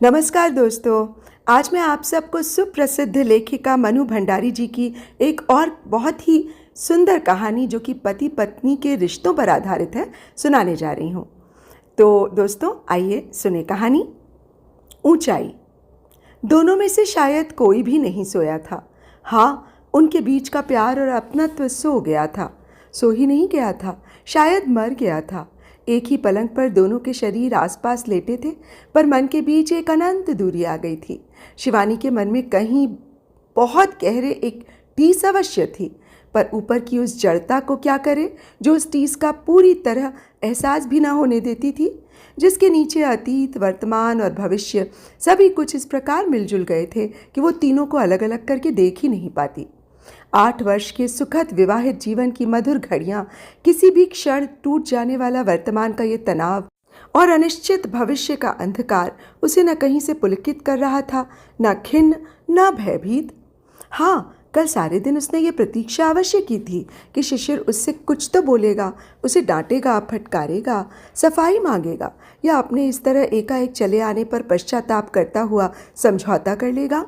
नमस्कार दोस्तों। आज मैं आप सबको सुप्रसिद्ध लेखिका मनु भंडारी जी की एक और बहुत ही सुंदर कहानी जो कि पति पत्नी के रिश्तों पर आधारित है सुनाने जा रही हूँ। तो दोस्तों आइए सुने कहानी। ऊंचाई। दोनों में से शायद कोई भी नहीं सोया था। हाँ, उनके बीच का प्यार और अपनत्व सो गया था। सो ही नहीं गया था, शायद मर गया था। एक ही पलंग पर दोनों के शरीर आसपास लेटे थे, पर मन के बीच एक अनंत दूरी आ गई थी। शिवानी के मन में कहीं बहुत गहरे एक टीस अवश्य थी, पर ऊपर की उस जड़ता को क्या करे जो उस टीस का पूरी तरह एहसास भी ना होने देती थी, जिसके नीचे अतीत, वर्तमान और भविष्य सभी कुछ इस प्रकार मिलजुल गए थे कि वो तीनों को अलग अलग करके देख ही नहीं पाती। 8 वर्ष के सुखद विवाहित जीवन की मधुर घड़ियां, किसी भी क्षण टूट जाने वाला वर्तमान का ये तनाव और अनिश्चित भविष्य का अंधकार उसे न कहीं से पुलकित कर रहा था, न खिन्न न भयभीत। हाँ, कल सारे दिन उसने ये प्रतीक्षा अवश्य की थी कि शिशिर उससे कुछ तो बोलेगा, उसे डांटेगा, फटकारेगा, सफाई मांगेगा या अपने इस तरह एकाएक चले आने पर पश्चाताप करता हुआ समझौता कर लेगा।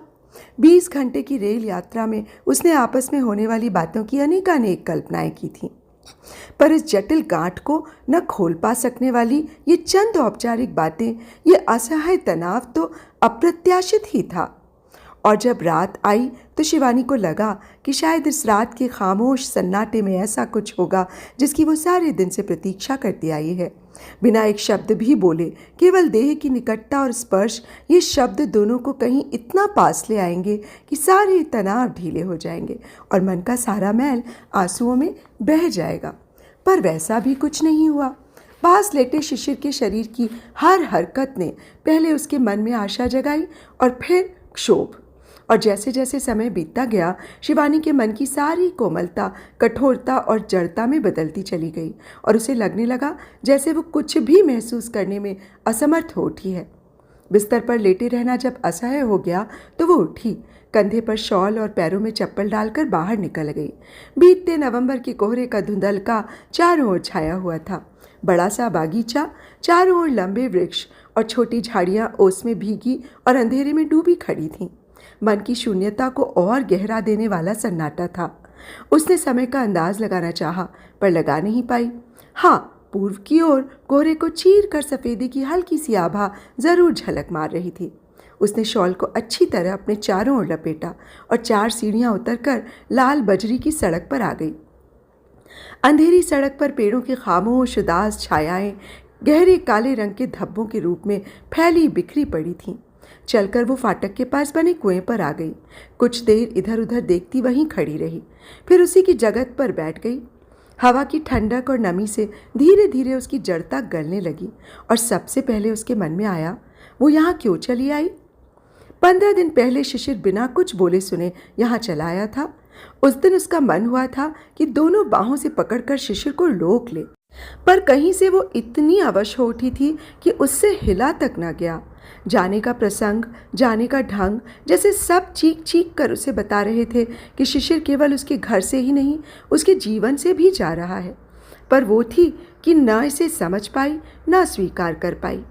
20 घंटे की रेल यात्रा में उसने आपस में होने वाली बातों की अनेकानेक कल्पनाएं की थीं, पर इस जटिल गांठ को न खोल पा सकने वाली ये चंद औपचारिक बातें, ये असहाय तनाव तो अप्रत्याशित ही था। और जब रात आई तो शिवानी को लगा कि शायद इस रात के खामोश सन्नाटे में ऐसा कुछ होगा जिसकी वो सारे दिन से प्रतीक्षा करती आई है। बिना एक शब्द भी बोले, केवल देह की निकटता और स्पर्श, ये शब्द दोनों को कहीं इतना पास ले आएंगे कि सारे तनाव ढीले हो जाएंगे और मन का सारा मैल आंसुओं में बह जाएगा। पर वैसा भी कुछ नहीं हुआ। पास लेटे शिशिर के शरीर की हर हरकत ने पहले उसके मन में आशा जगाई और फिर क्षोभ। और जैसे जैसे समय बीतता गया, शिवानी के मन की सारी कोमलता, कठोरता और जड़ता में बदलती चली गई और उसे लगने लगा जैसे वो कुछ भी महसूस करने में असमर्थ हो उठी है। बिस्तर पर लेटे रहना जब असह्य हो गया तो वो उठी, कंधे पर शॉल और पैरों में चप्पल डालकर बाहर निकल गई। बीतते नवंबर के कोहरे का धुंधलका चारों ओर छाया हुआ था। बड़ा सा बागीचा, चारों ओर लंबे वृक्ष और छोटी झाड़ियाँ ओस में भीगी और अंधेरे में डूबी खड़ी थीं। मन की शून्यता को और गहरा देने वाला सन्नाटा था। उसने समय का अंदाज लगाना चाहा, पर लगा नहीं पाई। हाँ, पूर्व की ओर कोहरे को चीर कर सफ़ेदी की हल्की सी आभा जरूर झलक मार रही थी। उसने शॉल को अच्छी तरह अपने चारों ओर लपेटा और 4 सीढ़ियाँ उतरकर लाल बजरी की सड़क पर आ गई। अंधेरी सड़क पर पेड़ों की खामोश उदास छायाएं गहरे काले रंग के धब्बों के रूप में फैली बिखरी पड़ी थीं। चलकर वो फाटक के पास बने कुएं पर आ गई। कुछ देर इधर उधर देखती वहीं खड़ी रही, फिर उसी की जगह पर बैठ गई। हवा की ठंडक और नमी से धीरे धीरे उसकी जड़ता गलने लगी और सबसे पहले उसके मन में आया, वो यहाँ क्यों चली आई। 15 दिन पहले शिशिर बिना कुछ बोले सुने यहाँ चला आया था। उस दिन उसका मन हुआ था कि दोनों बाहों से पकड़कर शिशिर को रोक ले, पर कहीं से वो इतनी अवश हो उठी थी कि उससे हिला तक न गया। जाने का प्रसंग, जाने का ढंग, जैसे सब चीख चीख कर उसे बता रहे थे कि शिशिर केवल उसके घर से ही नहीं, उसके जीवन से भी जा रहा है। पर वो थी कि न इसे समझ पाई, न स्वीकार कर पाई।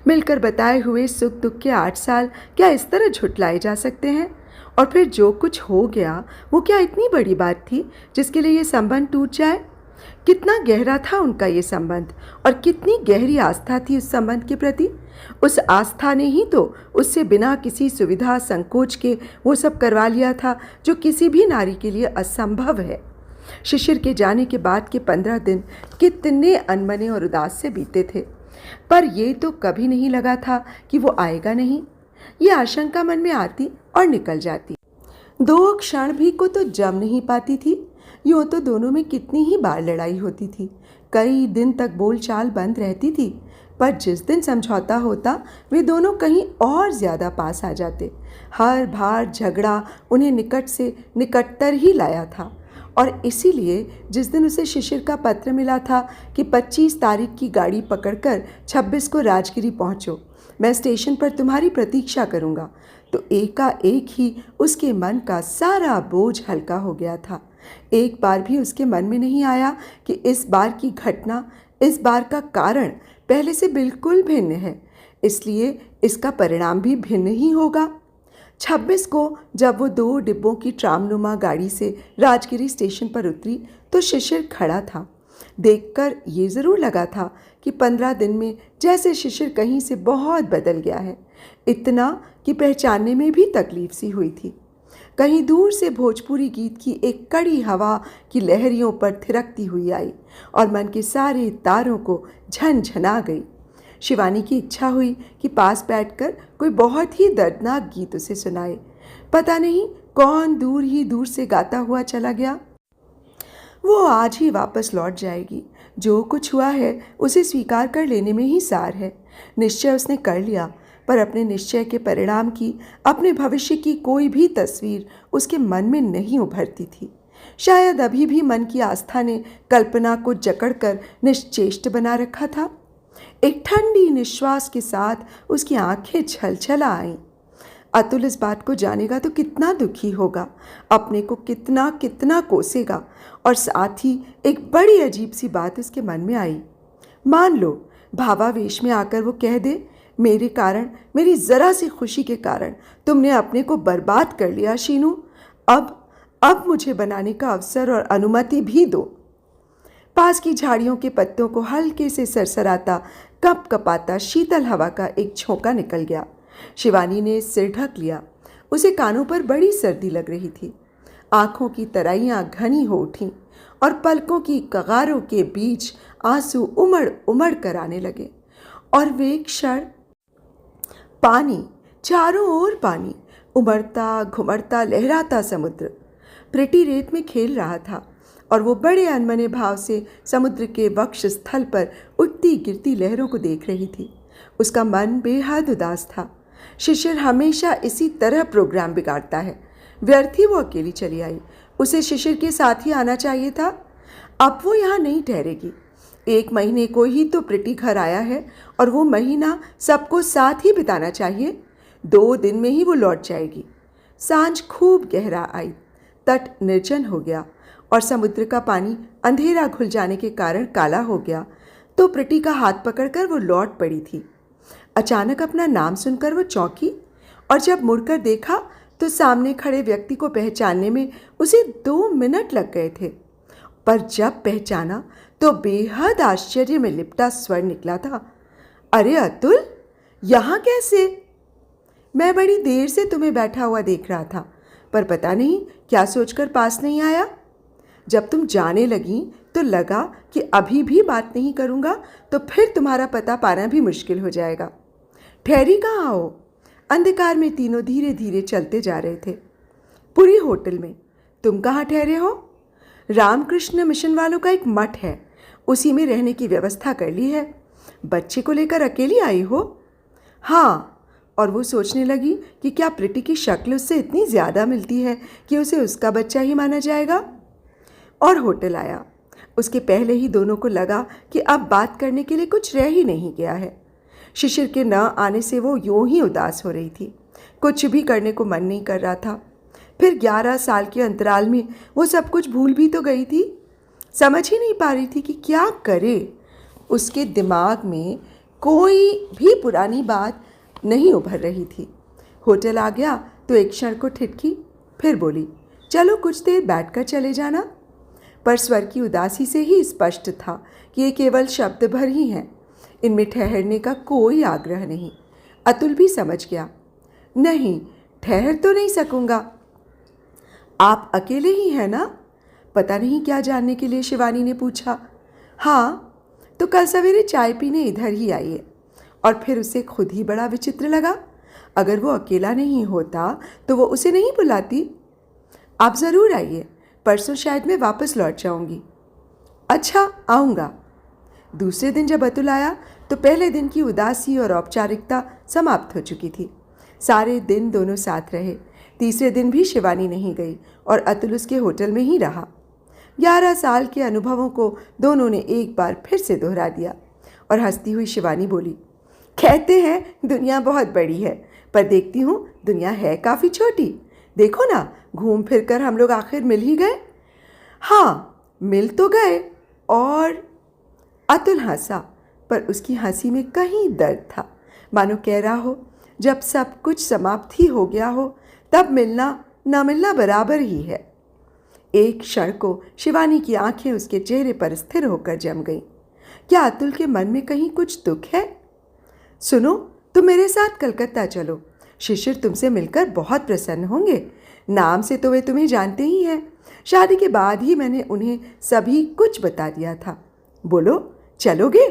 मिलकर बताए हुए सुख दुख के 8 साल क्या इस तरह झुठलाए जा सकते हैं? और फिर जो कुछ हो गया वो क्या इतनी बड़ी बात थी जिसके लिए ये संबंध टूट जाए? कितना गहरा था उनका ये संबंध और कितनी गहरी आस्था थी उस संबंध के प्रति। उस आस्था ने ही तो उससे बिना किसी सुविधा संकोच के वो सब करवा लिया था जो किसी भी नारी के लिए असंभव है। शिशिर के जाने के बाद के 15 दिन कितने अनमने और उदास से बीते थे, पर ये तो कभी नहीं लगा था कि वो आएगा नहीं। ये आशंका मन में आती और निकल जाती, 2 क्षण भी को तो जम नहीं पाती थी। यूँ तो दोनों में कितनी ही बार लड़ाई होती थी, कई दिन तक बोलचाल बंद रहती थी, पर जिस दिन समझौता होता वे दोनों कहीं और ज़्यादा पास आ जाते। हर बार झगड़ा उन्हें निकट से निकटतर ही लाया था और इसीलिए जिस दिन उसे शिशिर का पत्र मिला था कि 25 तारीख की गाड़ी पकड़कर 26 को राजगिरी पहुंचो, मैं स्टेशन पर तुम्हारी प्रतीक्षा करूंगा, तो एकाएक ही उसके मन का सारा बोझ हल्का हो गया था। एक बार भी उसके मन में नहीं आया कि इस बार की घटना, इस बार का कारण पहले से बिल्कुल भिन्न है। इसलिए इसका परिणाम भी भिन्न ही होगा। 26 को जब वो 2 डिब्बों की ट्रामनुमा गाड़ी से राजगिरी स्टेशन पर उतरी तो शिशिर खड़ा था। देखकर ये ज़रूर लगा था कि 15 दिन में जैसे शिशिर कहीं से बहुत बदल गया है, इतना कि पहचानने में भी तकलीफ सी हुई थी। कहीं दूर से भोजपुरी गीत की एक कड़ी हवा की लहरियों पर थिरकती हुई आई और मन के सारे तारों को झनझना गई। शिवानी की इच्छा हुई कि पास बैठकर कोई बहुत ही दर्दनाक गीत उसे सुनाए। पता नहीं कौन दूर ही दूर से गाता हुआ चला गया। वो आज ही वापस लौट जाएगी। जो कुछ हुआ है उसे स्वीकार कर लेने में ही सार है। निश्चय उसने कर लिया, पर अपने निश्चय के परिणाम की, अपने भविष्य की कोई भी तस्वीर उसके मन में नहीं उभरती थी। शायद अभी भी मन की आस्था ने कल्पना को जकड़कर निश्चेष्ट बना रखा था। एक ठंडी निश्वास के साथ उसकी आंखें छलछला आईं। अतुल इस बात को जानेगा तो कितना दुखी होगा, अपने को कितना कितना कोसेगा। और साथ ही एक बड़ी अजीब सी बात उसके मन में आई। मान लो भावावेश में आकर वो कह दे, मेरे कारण, मेरी ज़रा सी खुशी के कारण तुमने अपने को बर्बाद कर लिया शीनू। अब मुझे बनाने का अवसर और अनुमति भी दो। पास की झाड़ियों के पत्तों को हल्के से सरसराता, कपकपाता शीतल हवा का एक झोंका निकल गया। शिवानी ने सिर ढक लिया। उसे कानों पर बड़ी सर्दी लग रही थी। आंखों की तराइयां घनी हो उठीं और पलकों की कगारों के बीच आंसू उमड़ उमड़ कर आने लगे। और वे क्षण पानी, चारों ओर पानी, उमड़ता घुमड़ता लहराता समुद्र प्रेटी रेत में खेल रहा था और वो बड़े अनमने भाव से समुद्र के वक्ष स्थल पर उठती गिरती लहरों को देख रही थी। उसका मन बेहद उदास था। शिशिर हमेशा इसी तरह प्रोग्राम बिगाड़ता है। व्यर्थ ही वो अकेली चली आई। उसे शिशिर के साथ ही आना चाहिए था। अब वो यहाँ नहीं ठहरेगी। 1 महीने को ही तो प्रीति घर आया है और वो महीना सबको साथ ही बिताना चाहिए। 2 दिन में ही वो लौट जाएगी। सांझ खूब गहरा आई। तट निर्जन हो गया और समुद्र का पानी अंधेरा घुल जाने के कारण काला हो गया। तो प्रीति का हाथ पकड़कर वो लौट पड़ी थी। अचानक अपना नाम सुनकर वो चौंकी और जब मुड़कर देखा तो सामने खड़े व्यक्ति को पहचानने में उसे 2 मिनट लग गए थे। पर जब पहचाना तो बेहद आश्चर्य में लिपटा स्वर निकला था। अरे अतुल, यहाँ कैसे? मैं बड़ी देर से तुम्हें बैठा हुआ देख रहा था, पर पता नहीं क्या सोचकर पास नहीं आया। जब तुम जाने लगी तो लगा कि अभी भी बात नहीं करूँगा तो फिर तुम्हारा पता पाना भी मुश्किल हो जाएगा। ठहरी कहाँ हो? अंधकार में तीनों धीरे धीरे चलते जा रहे थे। पुरी होटल में। तुम कहाँ ठहरे हो? रामकृष्ण मिशन वालों का एक मठ है, उसी में रहने की व्यवस्था कर ली है। बच्चे को लेकर अकेली आई हो? हाँ। और वो सोचने लगी कि क्या प्रीति की शक्ल उससे इतनी ज़्यादा मिलती है कि उसे उसका बच्चा ही माना जाएगा। और होटल आया। उसके पहले ही दोनों को लगा कि अब बात करने के लिए कुछ रह ही नहीं गया है। शिशिर के न आने से वो यूं ही उदास हो रही थी। कुछ भी करने को मन नहीं कर रहा था। फिर 11 साल के अंतराल में वो सब कुछ भूल भी तो गई थी। समझ ही नहीं पा रही थी कि क्या करे। उसके दिमाग में कोई भी पुरानी बात नहीं उभर रही थी। होटल आ गया तो एक क्षण को ठिठकी, फिर बोली, चलो कुछ देर बैठकर चले जाना। पर स्वर की उदासी से ही स्पष्ट था कि ये केवल शब्द भर ही हैं। इनमें ठहरने का कोई आग्रह नहीं। अतुल भी समझ गया। नहीं, ठहर तो नहीं सकूँगा। आप अकेले ही हैं ना? पता नहीं क्या जानने के लिए शिवानी ने पूछा। हाँ, तो कल सवेरे चाय पीने इधर ही आइए। और फिर उसे खुद ही बड़ा विचित्र लगा। अगर वो अकेला नहीं होता तो वो उसे नहीं बुलाती। आप ज़रूर आइए, परसों शायद मैं वापस लौट जाऊंगी। अच्छा, आऊँगा। दूसरे दिन जब अतुल आया तो पहले दिन की उदासी और औपचारिकता समाप्त हो चुकी थी। सारे दिन दोनों साथ रहे। तीसरे दिन भी शिवानी नहीं गई और अतुल उसके होटल में ही रहा। 11 साल के अनुभवों को दोनों ने एक बार फिर से दोहरा दिया और हंसती हुई शिवानी बोली, कहते हैं दुनिया बहुत बड़ी है, पर देखती हूँ दुनिया है काफ़ी छोटी। देखो ना, घूम फिर कर हम लोग आखिर मिल ही गए। हाँ, मिल तो गए। और अतुल हंसा, पर उसकी हंसी में कहीं दर्द था। मानो कह रहा हो जब सब कुछ समाप्त ही हो गया हो तब मिलना न मिलना बराबर ही है। एक क्षण को शिवानी की आंखें उसके चेहरे पर स्थिर होकर जम गईं। क्या अतुल के मन में कहीं कुछ दुख है? सुनो, तुम मेरे साथ कलकत्ता चलो। शिशिर तुमसे मिलकर बहुत प्रसन्न होंगे। नाम से तो वे तुम्हें जानते ही हैं। शादी के बाद ही मैंने उन्हें सभी कुछ बता दिया था। बोलो, चलोगे?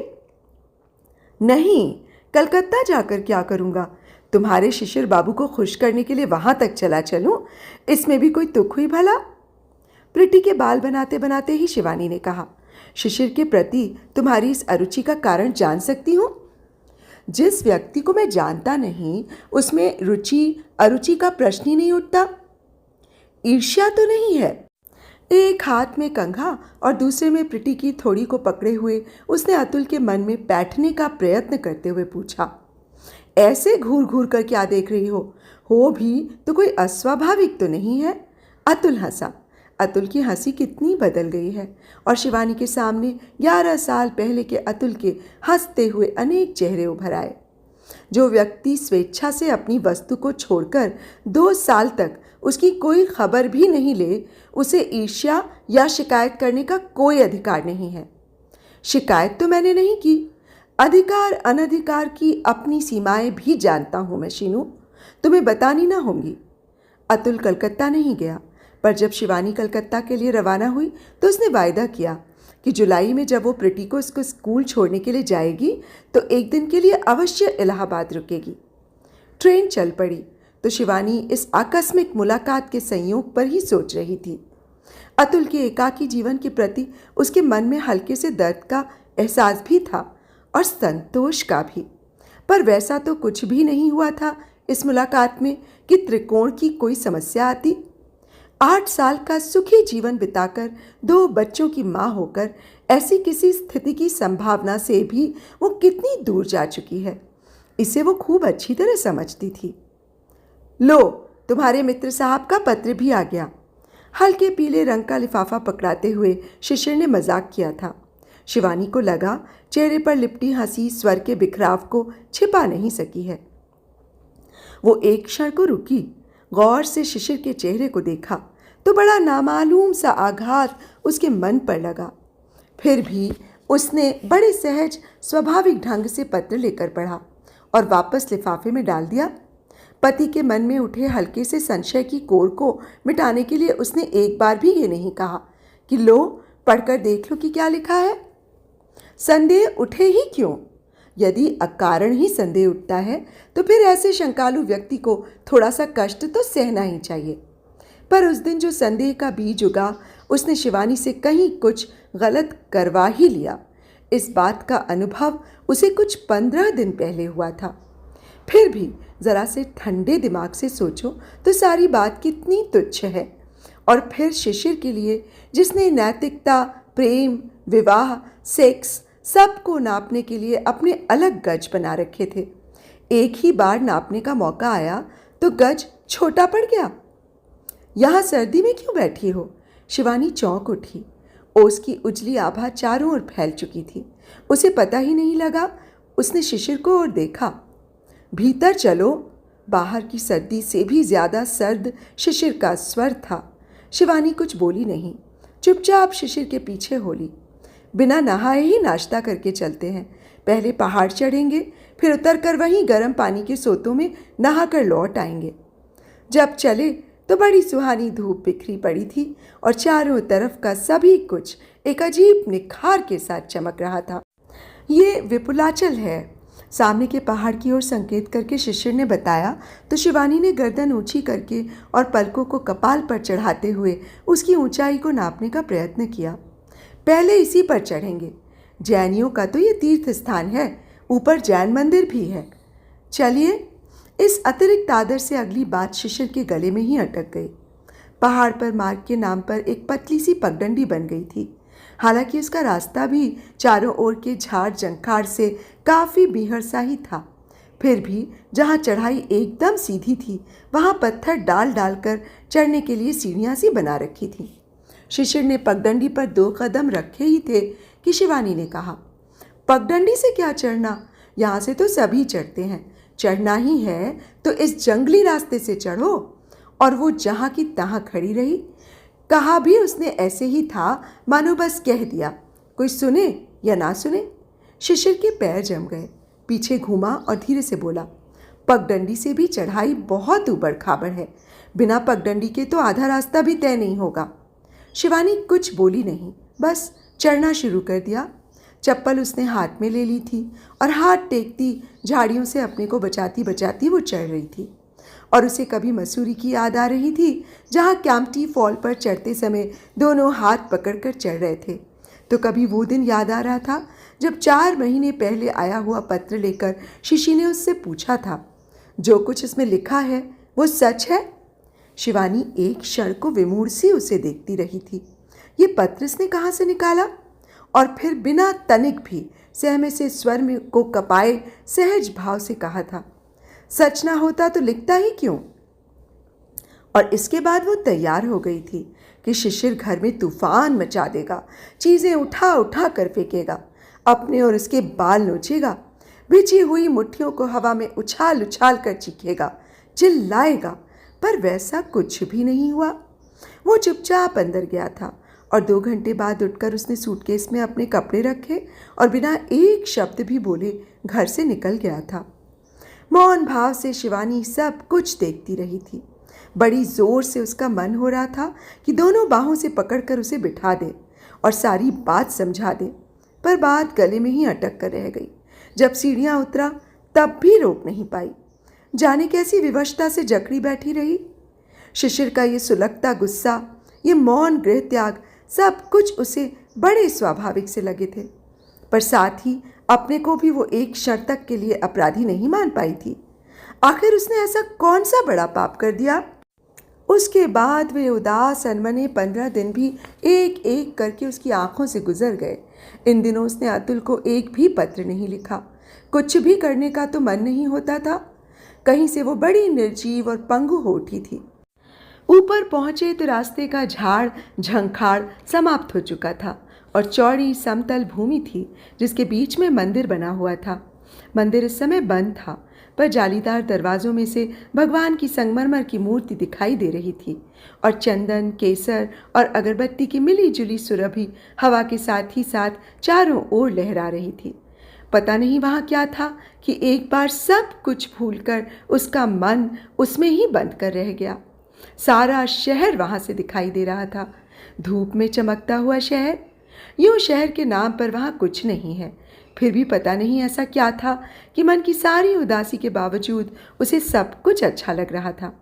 नहीं, कलकत्ता जाकर क्या करूँगा? तुम्हारे शिशिर बाबू को खुश करने के लिए वहाँ तक चला चलूँ? इसमें भी कोई तुक हुई भला? प्रीति के बाल बनाते बनाते ही शिवानी ने कहा, शिशिर के प्रति तुम्हारी इस अरुचि का कारण जान सकती हूँ? जिस व्यक्ति को मैं जानता नहीं उसमें रुचि अरुचि का प्रश्न ही नहीं उठता। ईर्ष्या तो नहीं है? एक हाथ में कंघा और दूसरे में प्रीति की थोड़ी को पकड़े हुए उसने अतुल के मन में बैठने का प्रयत्न करते हुए पूछा, ऐसे घूर घूर कर क्या देख रही हो भी तो कोई अस्वाभाविक तो नहीं है? अतुल हंसा। अतुल की हंसी कितनी बदल गई है और शिवानी के सामने 11 साल पहले के अतुल के हंसते हुए अनेक चेहरे उभर आए। जो व्यक्ति स्वेच्छा से अपनी वस्तु को छोड़कर 2 साल तक उसकी कोई खबर भी नहीं ले, उसे ईर्ष्या या शिकायत करने का कोई अधिकार नहीं है। शिकायत तो मैंने नहीं की, अधिकार अनधिकार की अपनी सीमाएं भी जानता हूं मैं शीनू, तुम्हें बतानी ना होंगी। अतुल कलकत्ता नहीं गया, पर जब शिवानी कलकत्ता के लिए रवाना हुई तो उसने वायदा किया कि जुलाई में जब वो प्रीति को उसको स्कूल छोड़ने के लिए जाएगी तो एक दिन के लिए अवश्य इलाहाबाद रुकेगी। ट्रेन चल पड़ी तो शिवानी इस आकस्मिक मुलाकात के संयोग पर ही सोच रही थी। अतुल के एकाकी जीवन के प्रति उसके मन में हल्के से दर्द का एहसास भी था और संतोष का भी, पर वैसा तो कुछ भी नहीं हुआ था इस मुलाकात में कि त्रिकोण की कोई समस्या आती। 8 साल का सुखी जीवन बिताकर 2 बच्चों की माँ होकर ऐसी किसी स्थिति की संभावना से भी वो कितनी दूर जा चुकी है, इसे वो खूब अच्छी तरह समझती थी। लो, तुम्हारे मित्र साहब का पत्र भी आ गया। हल्के पीले रंग का लिफाफा पकड़ाते हुए शिशिर ने मजाक किया था। शिवानी को लगा चेहरे पर लिपटी हंसी स्वर के बिखराव को छिपा नहीं सकी है। वो एक क्षण को रुकी, गौर से शिशिर के चेहरे को देखा तो बड़ा नामालूम सा आघात उसके मन पर लगा। फिर भी उसने बड़े सहज स्वाभाविक ढंग से पत्र लेकर पढ़ा और वापस लिफाफे में डाल दिया। पति के मन में उठे हल्के से संशय की कोर को मिटाने के लिए उसने एक बार भी ये नहीं कहा कि लो, पढ़कर देख लो कि क्या लिखा है। संदेह उठे ही क्यों? यदि अकारण ही संदेह उठता है तो फिर ऐसे शंकालु व्यक्ति को थोड़ा सा कष्ट तो सहना ही चाहिए। पर उस दिन जो संदेह का बीज उगा उसने शिवानी से कहीं कुछ गलत करवा ही लिया। इस बात का अनुभव उसे कुछ 15 दिन पहले हुआ था। फिर भी ज़रा से ठंडे दिमाग से सोचो तो सारी बात कितनी तुच्छ है। और फिर शिशिर के लिए जिसने नैतिकता, प्रेम, विवाह, सेक्स सबको नापने के लिए अपने अलग गज बना रखे थे, एक ही बार नापने का मौका आया तो गज छोटा पड़ गया। यहाँ सर्दी में क्यों बैठी हो? शिवानी चौंक उठी। ओस की उजली आभा चारों ओर फैल चुकी थी। उसे पता ही नहीं लगा। उसने शिशिर को और देखा। भीतर चलो। बाहर की सर्दी से भी ज्यादा सर्द शिशिर का स्वर था। शिवानी कुछ बोली नहीं, चुपचाप शिशिर के पीछे हो ली। बिना नहाए ही नाश्ता करके चलते हैं। पहले पहाड़ चढ़ेंगे, फिर उतर कर वहीं गर्म पानी के सोतों में नहाकर लौट आएंगे। जब चले तो बड़ी सुहानी धूप बिखरी पड़ी थी और चारों तरफ का सभी कुछ एक अजीब निखार के साथ चमक रहा था। ये विपुलाचल है, सामने के पहाड़ की ओर संकेत करके शिशिर ने बताया तो शिवानी ने गर्दन ऊंची करके और पलकों को कपाल पर चढ़ाते हुए उसकी ऊंचाई को नापने का प्रयत्न किया। पहले इसी पर चढ़ेंगे। जैनियों का तो ये तीर्थ स्थान है, ऊपर जैन मंदिर भी है। चलिए। इस अतिरिक्त आदर से अगली बात शिशिर के गले में ही अटक गई। पहाड़ पर मार्ग के नाम पर एक पतली सी पगडंडी बन गई थी। हालांकि उसका रास्ता भी चारों ओर के झाड़ जंखाड़ से काफ़ी बीहड़ सा ही था, फिर भी जहाँ चढ़ाई एकदम सीधी थी वहाँ पत्थर डाल डाल कर चढ़ने के लिए सीढ़ियाँ सी बना रखी थी। शिशिर ने पगडंडी पर 2 कदम रखे ही थे कि शिवानी ने कहा, पगडंडी से क्या चढ़ना, यहाँ से तो सभी चढ़ते हैं, चढ़ना ही है तो इस जंगली रास्ते से चढ़ो। और वो जहाँ की तहाँ खड़ी रही। कहा भी उसने ऐसे ही था मानो बस कह दिया, कोई सुने या ना सुने। शिशिर के पैर जम गए। पीछे घूमा और धीरे से बोला, पगडंडी से भी चढ़ाई बहुत ऊबड़ खाबड़ है। बिना पगडंडी के तो आधा रास्ता भी तय नहीं होगा। शिवानी कुछ बोली नहीं, बस चढ़ना शुरू कर दिया। चप्पल उसने हाथ में ले ली थी और हाथ टेकती झाड़ियों से अपने को बचाती बचाती वो चढ़ रही थी। और उसे कभी मसूरी की याद आ रही थी, जहाँ कैंपटी फॉल पर चढ़ते समय दोनों हाथ पकड़कर चढ़ रहे थे। तो कभी वो दिन याद आ रहा था जब 4 महीने पहले आया हुआ पत्र लेकर शिशी ने उससे पूछा था, जो कुछ इसमें लिखा है वो सच है? शिवानी एक क्षण को विमूढ़ सी उसे देखती रही थी। ये पत्र इसने कहाँ से निकाला? और फिर बिना तनिक भी सहमे से स्वर में को कपाए सहज भाव से कहा था, सच ना होता तो लिखता ही क्यों? और इसके बाद वो तैयार हो गई थी कि शिशिर घर में तूफान मचा देगा, चीज़ें उठा उठा कर फेंकेगा, अपने और उसके बाल नोचेगा, बिछी हुई मुट्ठियों को हवा में उछाल उछाल कर चीखेगा, चिल्लाएगा। पर वैसा कुछ भी नहीं हुआ। वो चुपचाप अंदर गया था और 2 घंटे बाद उठकर उसने सूटकेस में अपने कपड़े रखे और बिना एक शब्द भी बोले घर से निकल गया था। मौन भाव से शिवानी सब कुछ देखती रही थी। बड़ी जोर से उसका मन हो रहा था कि दोनों बाहों से पकड़कर उसे बिठा दे और सारी बात समझा दे, पर बात गले में ही अटक कर रह गई। जब सीढ़ियाँ उतरा तब भी रोक नहीं पाई। जाने कैसी विवशता से जकड़ी बैठी रही। शिशिर का ये सुलगता गुस्सा, ये मौन गृह त्याग, सब कुछ उसे बड़े स्वाभाविक से लगे थे। पर साथ ही अपने को भी वो एक क्षण तक के लिए अपराधी नहीं मान पाई थी। आखिर उसने ऐसा कौन सा बड़ा पाप कर दिया? उसके बाद वे उदास अनमने 15 दिन भी एक एक करके उसकी आंखों से गुजर गए। इन दिनों उसने अतुल को एक भी पत्र नहीं लिखा। कुछ भी करने का तो मन नहीं होता था। कहीं से वो बड़ी निर्जीव और पंगु हो उठी थी। ऊपर पहुंचे तो रास्ते का झाड़ झंखाड़ समाप्त हो चुका था और चौड़ी समतल भूमि थी जिसके बीच में मंदिर बना हुआ था। मंदिर इस समय बंद था, पर जालीदार दरवाजों में से भगवान की संगमरमर की मूर्ति दिखाई दे रही थी और चंदन, केसर और अगरबत्ती की मिली जुली सुरभि हवा के साथ ही साथ चारों ओर लहरा रही थी। पता नहीं वहाँ क्या था कि एक बार सब कुछ भूलकर उसका मन उसमें ही बंद कर रह गया। सारा शहर वहाँ से दिखाई दे रहा था, धूप में चमकता हुआ शहर। यूँ शहर के नाम पर वहाँ कुछ नहीं है, फिर भी पता नहीं ऐसा क्या था कि मन की सारी उदासी के बावजूद उसे सब कुछ अच्छा लग रहा था।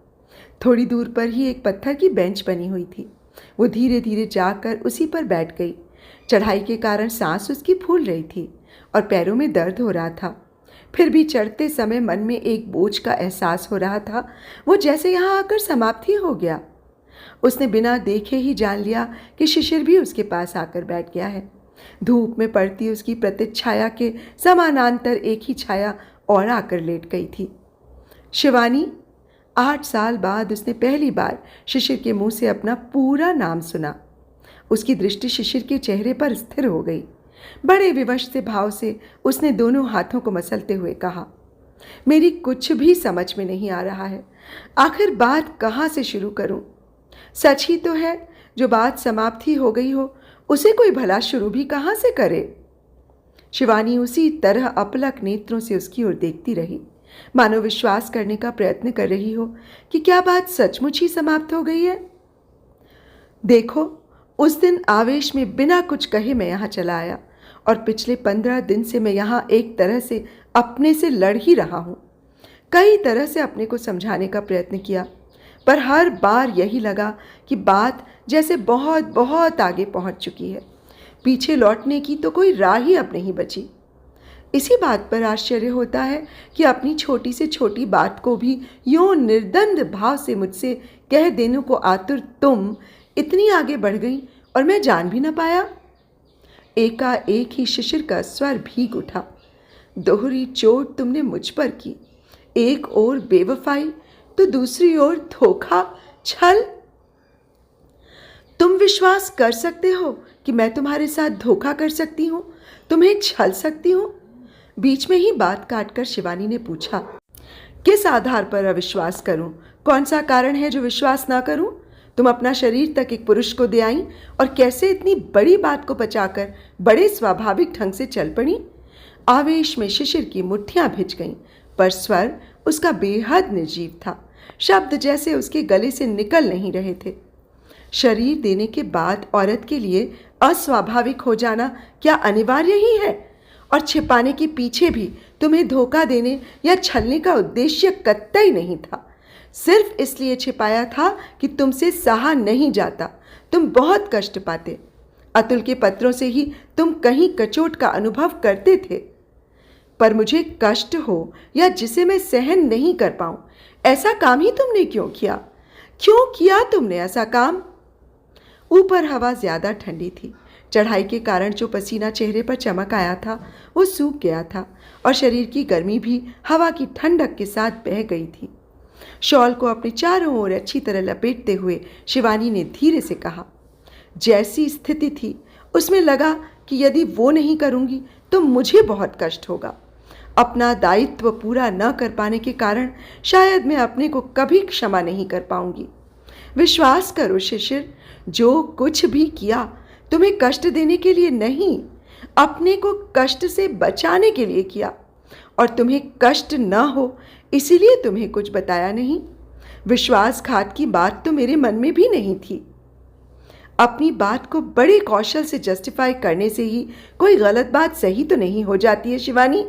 थोड़ी दूर पर ही एक पत्थर की बेंच बनी हुई थी। वो धीरे धीरे जाकर उसी पर बैठ गई। चढ़ाई के कारण सांस उसकी फूल रही थी और पैरों में दर्द हो रहा था। फिर भी चढ़ते समय मन में एक बोझ का एहसास हो रहा था, वो जैसे यहाँ आकर समाप्त ही हो गया। उसने बिना देखे ही जान लिया कि शिशिर भी उसके पास आकर बैठ गया है। धूप में पड़ती उसकी प्रतिच्छाया के समानांतर एक ही छाया और आकर लेट गई थी। शिवानी। 8 साल बाद उसने पहली बार शिशिर के मुंह से अपना पूरा नाम सुना। उसकी दृष्टि शिशिर के चेहरे पर स्थिर हो गई। बड़े विवश से भाव से उसने दोनों हाथों को मसलते हुए कहा, मेरी कुछ भी समझ में नहीं आ रहा है। आखिर बात कहाँ से शुरू करूं? सच ही तो है, जो बात समाप्त ही हो गई हो उसे कोई भला शुरू भी कहाँ से करे? शिवानी उसी तरह अपलक नेत्रों से उसकी ओर देखती रही, मानो विश्वास करने का प्रयत्न कर रही हो कि क्या बात सचमुच ही समाप्त हो गई है। देखो, उस दिन आवेश में बिना कुछ कहे मैं यहाँ चला आया और पिछले 15 दिन से मैं यहाँ एक तरह से अपने से लड़ ही रहा हूँ। कई तरह से अपने को समझाने का प्रयत्न किया, पर हर बार यही लगा कि बात जैसे बहुत बहुत आगे पहुँच चुकी है। पीछे लौटने की तो कोई राह ही अब नहीं बची। इसी बात पर आश्चर्य होता है कि अपनी छोटी से छोटी बात को भी यूं निर्दंड भाव से मुझसे कह देने को आतुर तुम इतनी आगे बढ़ गई और मैं जान भी न पाया। एकाएक ही शिशिर का स्वर भीग उठा। दोहरी चोट तुमने मुझ पर की, एक ओर बेवफाई तो दूसरी ओर धोखा, छल। तुम विश्वास कर सकते हो कि मैं तुम्हारे साथ धोखा कर सकती हूँ, तुम्हें छल सकती हूँ? बीच में ही बात काटकर शिवानी ने पूछा, किस आधार पर अविश्वास करूं? कौन सा कारण है जो विश्वास ना करूं? तुम अपना शरीर तक एक पुरुष को दे आई और कैसे इतनी बड़ी बात को पचाकर बड़े स्वाभाविक ढंग से चल पड़ी। आवेश में शिशिर की मुट्ठियां भिज गईं, पर स्वर उसका बेहद निर्जीव था। शब्द जैसे उसके गले से निकल नहीं रहे थे। शरीर देने के बाद औरत के लिए अस्वाभाविक हो जाना क्या अनिवार्य ही है? और छिपाने के पीछे भी तुम्हें धोखा देने या छलने का उद्देश्य कतई नहीं था। सिर्फ इसलिए छिपाया था कि तुमसे सहा नहीं जाता, तुम बहुत कष्ट पाते। अतुल के पत्रों से ही तुम कहीं कचोट का अनुभव करते थे। पर मुझे कष्ट हो या जिसे मैं सहन नहीं कर पाऊं, ऐसा काम ही तुमने क्यों किया? क्यों किया तुमने ऐसा काम? ऊपर हवा ज्यादा ठंडी थी। चढ़ाई के कारण जो पसीना चेहरे पर चमक आया था वो सूख गया था और शरीर की गर्मी भी हवा की ठंडक के साथ बह गई थी। शॉल को अपने चारों ओर अच्छी तरह लपेटते हुए शिवानी ने धीरे से कहा, जैसी स्थिति थी उसमें लगा कि यदि वो नहीं करूंगी तो मुझे बहुत कष्ट होगा। अपना दायित्व पूरा न कर पाने के कारण शायद मैं अपने को कभी क्षमा नहीं कर पाऊंगी। विश्वास करो शिशिर, जो कुछ भी किया तुम्हें कष्ट देने के लिए नहीं, अपने को कष्ट से बचाने के लिए किया। और तुम्हें कष्ट न हो इसीलिए तुम्हें कुछ बताया नहीं। विश्वासघात की बात तो मेरे मन में भी नहीं थी। अपनी बात को बड़े कौशल से जस्टिफाई करने से ही कोई गलत बात सही तो नहीं हो जाती है शिवानी।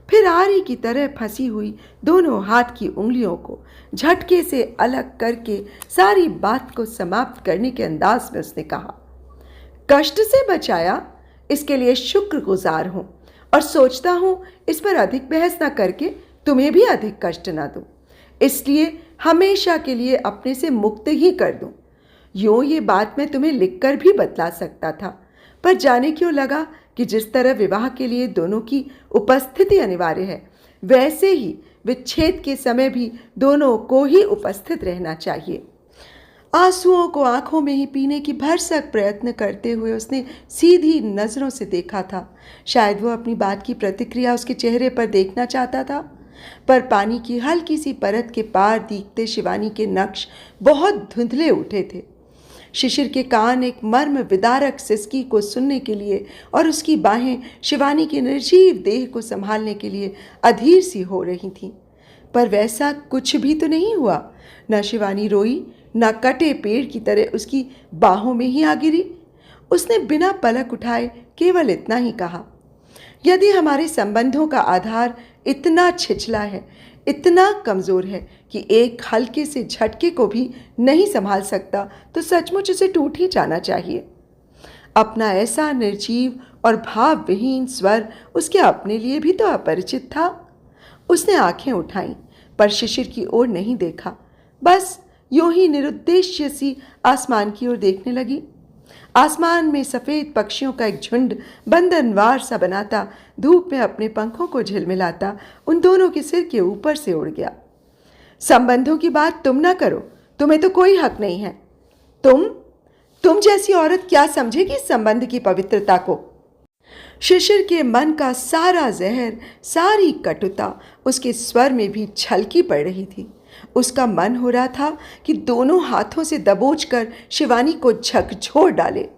फिर आरी की तरह फंसी हुई दोनों हाथ की उंगलियों को झटके से अलग करके सारी बात को समाप्त करने के अंदाज में उसने कहा, कष्ट से बचाया इसके लिए शुक्रगुजार हूं और सोचता हूं इस पर अधिक बहस ना करके तुम्हें भी अधिक कष्ट ना दूं, इसलिए हमेशा के लिए अपने से मुक्त ही कर दूं। यूं ये बात मैं तुम्हें लिखकर भी बतला सकता था, पर जाने क्यों लगा कि जिस तरह विवाह के लिए दोनों की उपस्थिति अनिवार्य है, वैसे ही विच्छेद के समय भी दोनों को ही उपस्थित रहना चाहिए। आंसुओं को आंखों में ही पीने की भरसक प्रयत्न करते हुए उसने सीधी नजरों से देखा था। शायद वो अपनी बात की प्रतिक्रिया उसके चेहरे पर देखना चाहता था, पर पानी की हल्की सी परत के पार दिखते शिवानी के नक्श बहुत धुंधले उठे थे। शिशिर के कान एक मर्म विदारक सिसकी को सुनने के लिए और उसकी बाहें शिवानी के निर्जीव देह को संभालने के लिए अधीर सी हो रही थीं। पर वैसा कुछ भी तो नहीं हुआ। न शिवानी रोई, न कटे पेड़ की तरह उसकी बाहों में ही आ गिरी। उसने बिना पलक उठाए केवल इतना ही कहा, यदि हमारे संबंधों का आधार इतना छिछला है, इतना कमज़ोर है कि एक हल्के से झटके को भी नहीं संभाल सकता, तो सचमुच उसे टूट ही जाना चाहिए। अपना ऐसा निर्जीव और भावविहीन स्वर उसके अपने लिए भी तो अपरिचित था। उसने आंखें उठाईं, पर शिशिर की ओर नहीं देखा, बस यूं ही निरुद्देश्य सी आसमान की ओर देखने लगी। आसमान में सफ़ेद पक्षियों का एक झुंड बंधनवार सा बनाता, धूप में अपने पंखों को झिलमिलाता उन दोनों के सिर के ऊपर से उड़ गया। संबंधों की बात तुम ना करो, तुम्हें तो कोई हक नहीं है। तुम जैसी औरत क्या समझेगी इस संबंध की पवित्रता को? शिशिर के मन का सारा जहर, सारी कटुता उसके स्वर में भी छलकी पड़ रही थी। उसका मन हो रहा था कि दोनों हाथों से दबोचकर शिवानी को झकझोर डाले,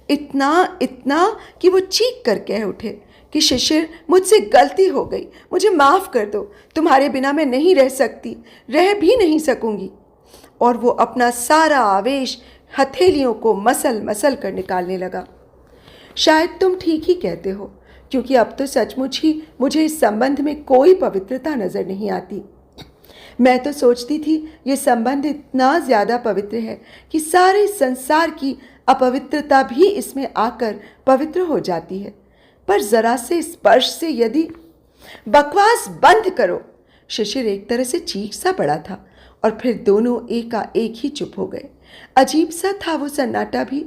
इतना कि वो चीख कर कह उठे कि शिशिर, मुझसे गलती हो गई, मुझे माफ़ कर दो, तुम्हारे बिना मैं नहीं रह सकती, रह भी नहीं सकूंगी। और वो अपना सारा आवेश हथेलियों को मसल मसल कर निकालने लगा। शायद तुम ठीक ही कहते हो, क्योंकि अब तो सचमुच ही मुझे इस संबंध में कोई पवित्रता नज़र नहीं आती। मैं तो सोचती थी ये संबंध इतना ज़्यादा पवित्र है कि सारे संसार की अपवित्रता भी इसमें आकर पवित्र हो जाती है। पर ज़रा से स्पर्श से यदि... बकवास बंद करो! शिशिर एक तरह से चीख सा पड़ा था और फिर दोनों एकाएक ही चुप हो गए। अजीब सा था वो सन्नाटा भी।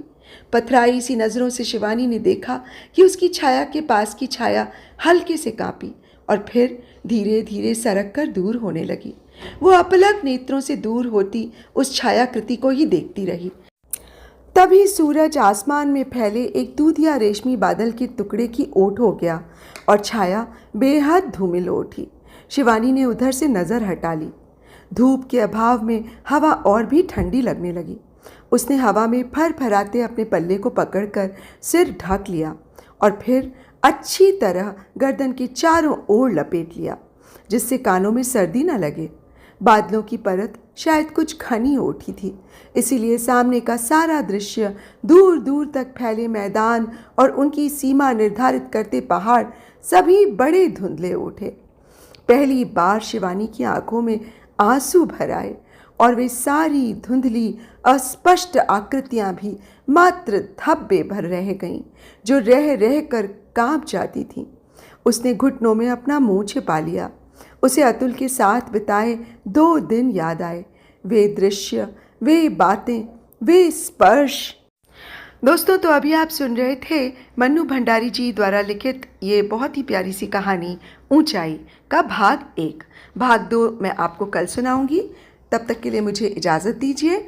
पथराई सी नज़रों से शिवानी ने देखा कि उसकी छाया के पास की छाया हल्के से कांपी और फिर धीरे धीरे सरक कर दूर होने लगी। वो अपलक नेत्रों से दूर होती उस छायाकृति को ही देखती रही। तभी सूरज आसमान में फैले एक दूधिया रेशमी बादल के टुकड़े की ओट हो गया और छाया बेहद धूमिल उठी। शिवानी ने उधर से नज़र हटा ली। धूप के अभाव में हवा और भी ठंडी लगने लगी। उसने हवा में फरफराते अपने पल्ले को पकड़कर सिर ढक लिया और फिर अच्छी तरह गर्दन के चारों ओर लपेट लिया, जिससे कानों में सर्दी न लगे। बादलों की परत शायद कुछ घनी उठी थी, इसीलिए सामने का सारा दृश्य, दूर दूर तक फैले मैदान और उनकी सीमा निर्धारित करते पहाड़, सभी बड़े धुंधले उठे। पहली बार शिवानी की आंखों में आंसू भर आए और वे सारी धुंधली अस्पष्ट आकृतियां भी मात्र धब्बे भर रह गईं, जो रह रह कर कांप जाती थीं। उसने घुटनों में अपना मुंह छिपा लिया। उसे अतुल के साथ बिताए 2 दिन याद आए। वे दृश्य, वे बातें, वे स्पर्श। दोस्तों, तो अभी आप सुन रहे थे मन्नू भंडारी जी द्वारा लिखित ये बहुत ही प्यारी सी कहानी ऊंचाई का भाग 1। भाग 2 मैं आपको कल सुनाऊंगी। तब तक के लिए मुझे इजाज़त दीजिए।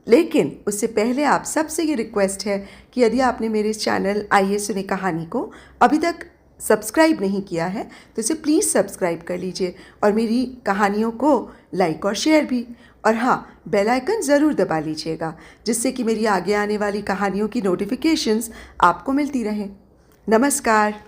लेकिन उससे पहले आप सबसे ये रिक्वेस्ट है कि यदि आपने मेरे इस चैनल आइए सुने कहानी को अभी तक सब्सक्राइब नहीं किया है तो इसे प्लीज़ सब्सक्राइब कर लीजिए और मेरी कहानियों को लाइक और शेयर भी, और हाँ, बेल आइकन ज़रूर दबा लीजिएगा, जिससे कि मेरी आगे आने वाली कहानियों की नोटिफिकेशंस आपको मिलती रहें। नमस्कार।